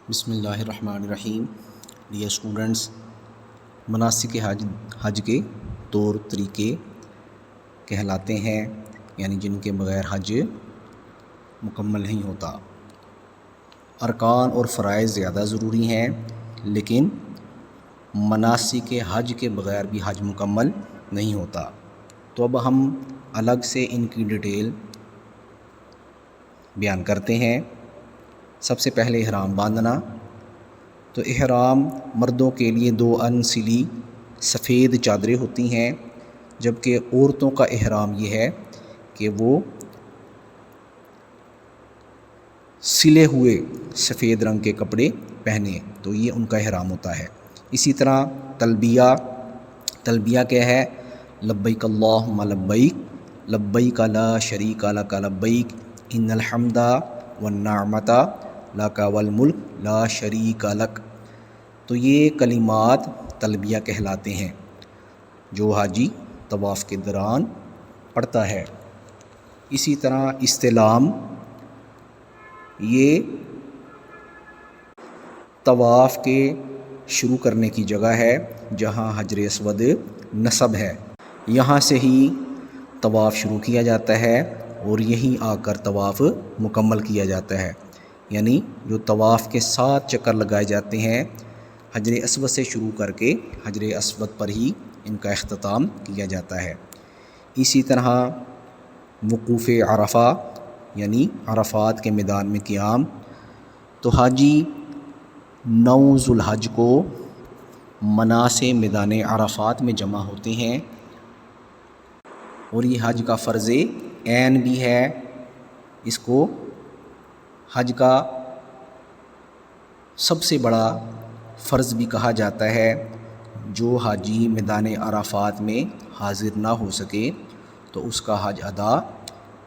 بسم اللہ الرحمن الرحیم۔ ڈیئر اسٹوڈنٹس، مناسک حج کے طور طریقے کہلاتے ہیں، یعنی جن کے بغیر حج مکمل نہیں ہوتا۔ ارکان اور فرائض زیادہ ضروری ہیں، لیکن مناسک حج کے بغیر بھی حج مکمل نہیں ہوتا۔ تو اب ہم الگ سے ان کی ڈیٹیل بیان کرتے ہیں۔ سب سے پہلے احرام باندھنا۔ تو احرام مردوں کے لیے 2 انسلی سفید چادریں ہوتی ہیں، جبکہ عورتوں کا احرام یہ ہے کہ وہ سلے ہوئے سفید رنگ کے کپڑے پہنے، تو یہ ان کا احرام ہوتا ہے۔ اسی طرح تلبیہ کیا ہے؟ لبیک اللہم لبیک، لبیک لا شریک لک لبیک، ان الحمد والنعمت لک والملک لا شریک لک۔ تو یہ کلمات تلبیہ کہلاتے ہیں جو حاجی طواف کے دوران پڑھتا ہے۔ اسی طرح استلام، یہ طواف کے شروع کرنے کی جگہ ہے جہاں حجر اسود نصب ہے۔ یہاں سے ہی طواف شروع کیا جاتا ہے اور یہیں آ کر طواف مکمل کیا جاتا ہے، یعنی جو طواف کے 7 چکر لگائے جاتے ہیں حجر اسود سے شروع کر کے حجر اسود پر ہی ان کا اختتام کیا جاتا ہے۔ اسی طرح وقوف عرفہ، یعنی عرفات کے میدان میں قیام۔ تو حاجی 9 ذو الحج کو منا سے میدان عرفات میں جمع ہوتے ہیں، اور یہ حج کا فرض عین بھی ہے۔ اس کو حج کا سب سے بڑا فرض بھی کہا جاتا ہے۔ جو حاجی میدان عرفات میں حاضر نہ ہو سکے تو اس کا حج ادا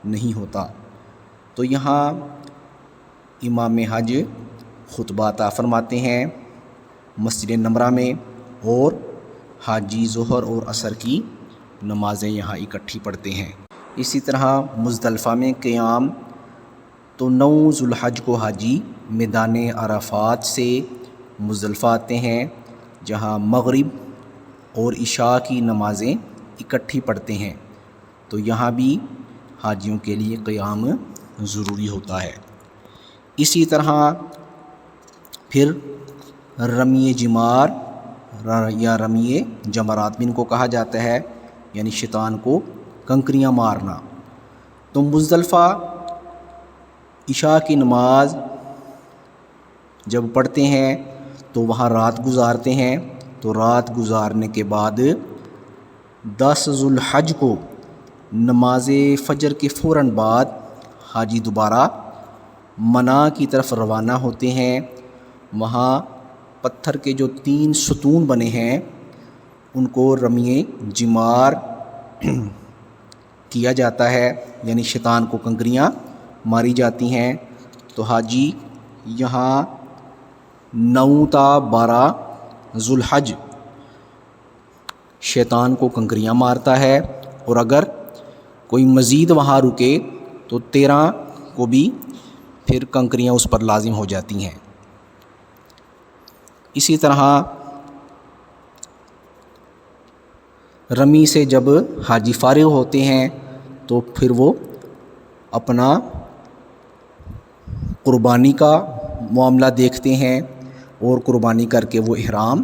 نہیں ہوتا۔ تو یہاں امام حج خطبہ عطا فرماتے ہیں مسجد نمرہ میں، اور حاجی ظہر اور عصر کی نمازیں یہاں اکٹھی پڑھتے ہیں۔ اسی طرح مزدلفہ میں قیام۔ تو 9 ذو الحج کو حاجی میدان عرفات سے مزدلفہ آتے ہیں، جہاں مغرب اور عشاء کی نمازیں اکٹھی پڑھتے ہیں۔ تو یہاں بھی حاجیوں کے لیے قیام ضروری ہوتا ہے۔ اسی طرح پھر رمی جمار یا رمی جمرات بھی ان کو کہا جاتا ہے، یعنی شیطان کو کنکریاں مارنا۔ تو مزدلفہ عشاء کی نماز جب پڑھتے ہیں تو وہاں رات گزارتے ہیں۔ تو رات گزارنے کے بعد 10 ذو الحج کو نماز فجر کے فوراً بعد حاجی دوبارہ منا کی طرف روانہ ہوتے ہیں۔ وہاں پتھر کے جو 3 ستون بنے ہیں ان کو رمی جمار کیا جاتا ہے، یعنی شیطان کو کنکریاں ماری جاتی ہیں۔ تو حاجی یہاں 9 تا 12 ذو الحج شیطان کو کنکریاں مارتا ہے، اور اگر کوئی مزید وہاں رکے تو 13 کو بھی پھر کنکریاں اس پر لازم ہو جاتی ہیں۔ اسی طرح رمی سے جب حاجی فارغ ہوتے ہیں تو پھر وہ اپنا قربانی کا معاملہ دیکھتے ہیں، اور قربانی کر کے وہ احرام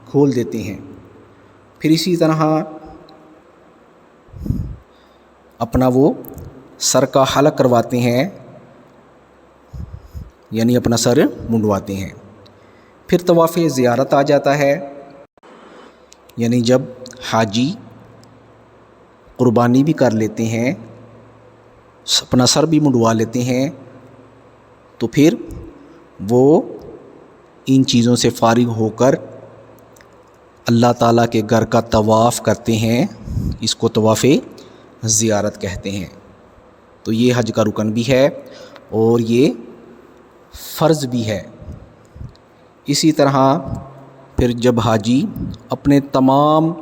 کھول دیتے ہیں۔ پھر اسی طرح اپنا وہ سر کا حلق کرواتے ہیں، یعنی اپنا سر منڈواتے ہیں۔ پھر طواف زیارت آ جاتا ہے، یعنی جب حاجی قربانی بھی کر لیتے ہیں، اپنا سر بھی منڈوا لیتے ہیں، تو پھر وہ ان چیزوں سے فارغ ہو کر اللہ تعالیٰ کے گھر کا طواف کرتے ہیں۔ اس کو طواف زیارت کہتے ہیں۔ تو یہ حج کا رکن بھی ہے اور یہ فرض بھی ہے۔ اسی طرح پھر جب حاجی اپنے تمام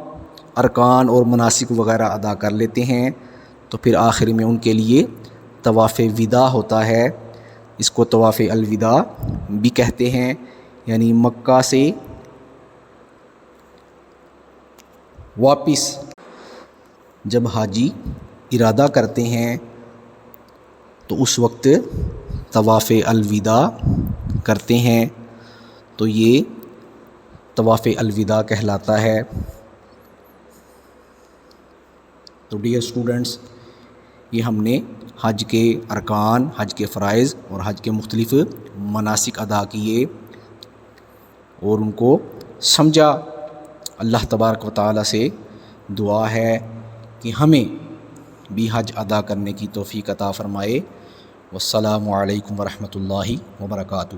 ارکان اور مناسک وغیرہ ادا کر لیتے ہیں تو پھر آخر میں ان کے لیے طواف وداع ہوتا ہے۔ اس کو طواف الوداع بھی کہتے ہیں، یعنی مکہ سے واپس جب حاجی ارادہ کرتے ہیں تو اس وقت طواف الوداع کرتے ہیں، تو یہ طواف الوداع کہلاتا ہے۔ تو ڈیئر اسٹوڈنٹس، یہ ہم نے حج کے ارکان، حج کے فرائض اور حج کے مختلف مناسک ادا کیے اور ان کو سمجھا۔ اللہ تبارک و تعالیٰ سے دعا ہے کہ ہمیں بھی حج ادا کرنے کی توفیق عطا فرمائے۔ والسلام علیکم ورحمۃ اللہ وبرکاتہ۔